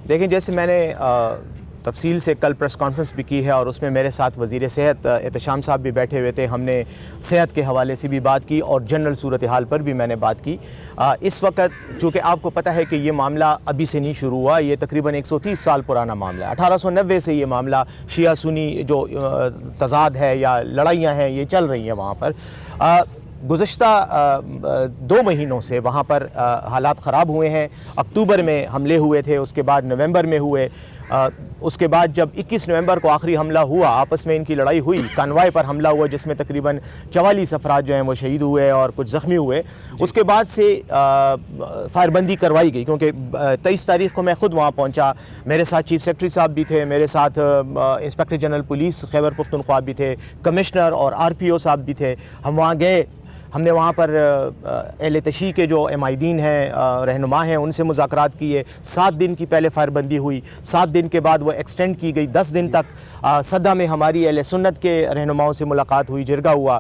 دیکھیں جیسے میں نے تفصیل سے کل پریس کانفرنس بھی کی ہے اور اس میں میرے ساتھ وزیر صحت احتشام صاحب بھی بیٹھے ہوئے تھے. ہم نے صحت کے حوالے سے بھی بات کی اور جنرل صورتحال پر بھی میں نے بات کی. اس وقت چونکہ آپ کو پتہ ہے کہ یہ معاملہ ابھی سے نہیں شروع ہوا, یہ تقریباً 130 سال پرانا معاملہ ہے. 1890 سے یہ معاملہ شیعہ سنی جو تضاد ہے یا لڑائیاں ہیں یہ چل رہی ہیں وہاں پر. گزشتہ 2 مہینوں سے وہاں پر حالات خراب ہوئے ہیں. اکتوبر میں حملے ہوئے تھے, اس کے بعد نومبر میں ہوئے, اس کے بعد جب 21 نومبر کو آخری حملہ ہوا, آپس میں ان کی لڑائی ہوئی, کانوائے پر حملہ ہوا جس میں تقریباً 44 افراد جو ہیں وہ شہید ہوئے اور کچھ زخمی ہوئے. اس کے بعد سے فائر بندی کروائی گئی کیونکہ 23 تاریخ کو میں خود وہاں پہنچا. میرے ساتھ چیف سیکرٹری صاحب بھی تھے, میرے ساتھ inspector general police Khyber Pakhtunkhwa بھی تھے, کمشنر اور RPO صاحب بھی تھے. ہم وہاں گئے, ہم نے وہاں پر اہل تشیع کے جو عمائدین ہیں, رہنما ہیں, ان سے مذاکرات کیے. 7 دن کی پہلے فائر بندی ہوئی, 7 دن کے بعد وہ ایکسٹینڈ کی گئی 10 دن تک. صدہ میں ہماری اہل سنت کے رہنماؤں سے ملاقات ہوئی, جرگہ ہوا.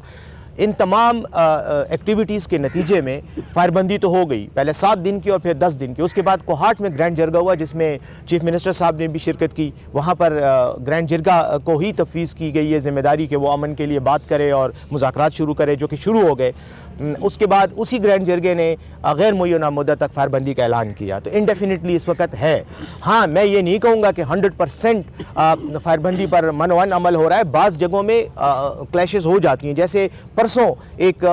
ان تمام ایکٹیویٹیز کے نتیجے میں فائر بندی تو ہو گئی, پہلے 7 دن کی اور پھر 10 دن کی. اس کے بعد کوہاٹ میں گرینڈ جرگہ ہوا جس میں چیف منسٹر صاحب نے بھی شرکت کی. وہاں پر گرینڈ جرگہ کو ہی تفویض کی گئی ہے ذمہ داری کہ وہ امن کے لیے بات کرے اور مذاکرات شروع کرے, جو کہ شروع ہو گئے. اس کے بعد اسی گرینڈ جرگے نے غیر معینہ مدت تک فائر بندی کا اعلان کیا. تو انڈیفینٹلی اس وقت ہے. ہاں میں یہ نہیں کہوں گا کہ 100% فائر بندی پر منوان عمل ہو رہا ہے. بعض جگہوں میں کلیشز ہو جاتی ہیں, جیسے پرسوں ایک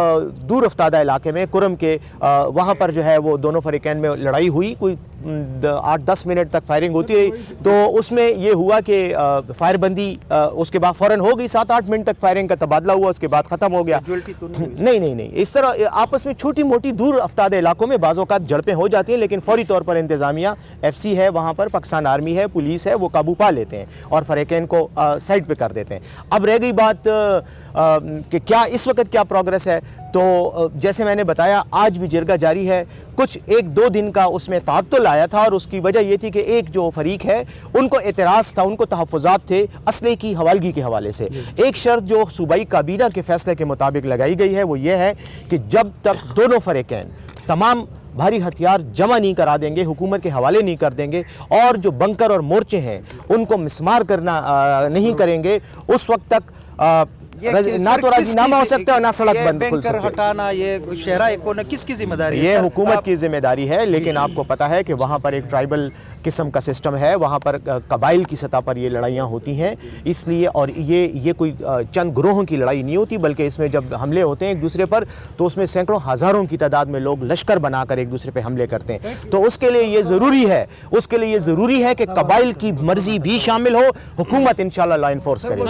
دور افتادہ علاقے میں کرم کے وہاں پر جو ہے وہ دونوں فریقین میں لڑائی ہوئی, کوئی 8-10 منٹ تک فائرنگ ہوتی رہی. تو اس میں یہ ہوا کہ فائر بندی اس کے بعد فوراً ہو گئی, 7-8 منٹ تک فائرنگ کا تبادلہ ہوا, اس کے بعد ختم ہو گیا. نہیں اس طرح آپس میں چھوٹی موٹی دور افتادہ علاقوں میں بعض اوقات جھڑپیں ہو جاتی ہیں, لیکن فوری طور پر انتظامیہ FC ہے وہاں پر, پاکستان آرمی ہے, پولیس ہے, وہ قابو پا لیتے ہیں اور فریقین کو سائڈ پہ کر دیتے ہیں. اب رہ گئی بات کہ کیا اس وقت کیا پروگرس ہے. تو جیسے میں نے بتایا آج بھی جرگہ جاری ہے. کچھ 1-2 دن کا اس میں تعطل آیا تھا اور اس کی وجہ یہ تھی کہ ایک جو فریق ہے ان کو اعتراض تھا, ان کو تحفظات تھے اسلحے کی حوالگی کے حوالے سے. ایک شرط جو صوبائی کابینہ کے فیصلے کے مطابق لگائی گئی ہے وہ یہ ہے کہ جب تک دونوں فریقین تمام بھاری ہتھیار جمع نہیں کرا دیں گے, حکومت کے حوالے نہیں کر دیں گے اور جو بنکر اور مورچے ہیں ان کو مسمار کرنا نہیں کریں گے, اس وقت تک نہ تو راضی نامہ ہو سکتا ہے اور نہ سڑک بند کھل سکتے. ہٹانا یہ شہرہ کس کی ذمہ داری ہے؟ یہ حکومت کی ذمہ داری ہے, لیکن آپ کو پتہ ہے کہ وہاں پر ایک ٹرائبل قسم کا سسٹم ہے, وہاں پر قبائل کی سطح پر یہ لڑائیاں ہوتی ہیں. اس لیے اور یہ کوئی چند گروہوں کی لڑائی نہیں ہوتی, بلکہ اس میں جب حملے ہوتے ہیں ایک دوسرے پر تو اس میں سینکڑوں ہزاروں کی تعداد میں لوگ لشکر بنا کر ایک دوسرے پہ حملے کرتے ہیں. تو اس کے لیے یہ ضروری ہے کہ قبائل کی مرضی بھی شامل ہو, حکومت انشاءاللہ لا انفورس کرے.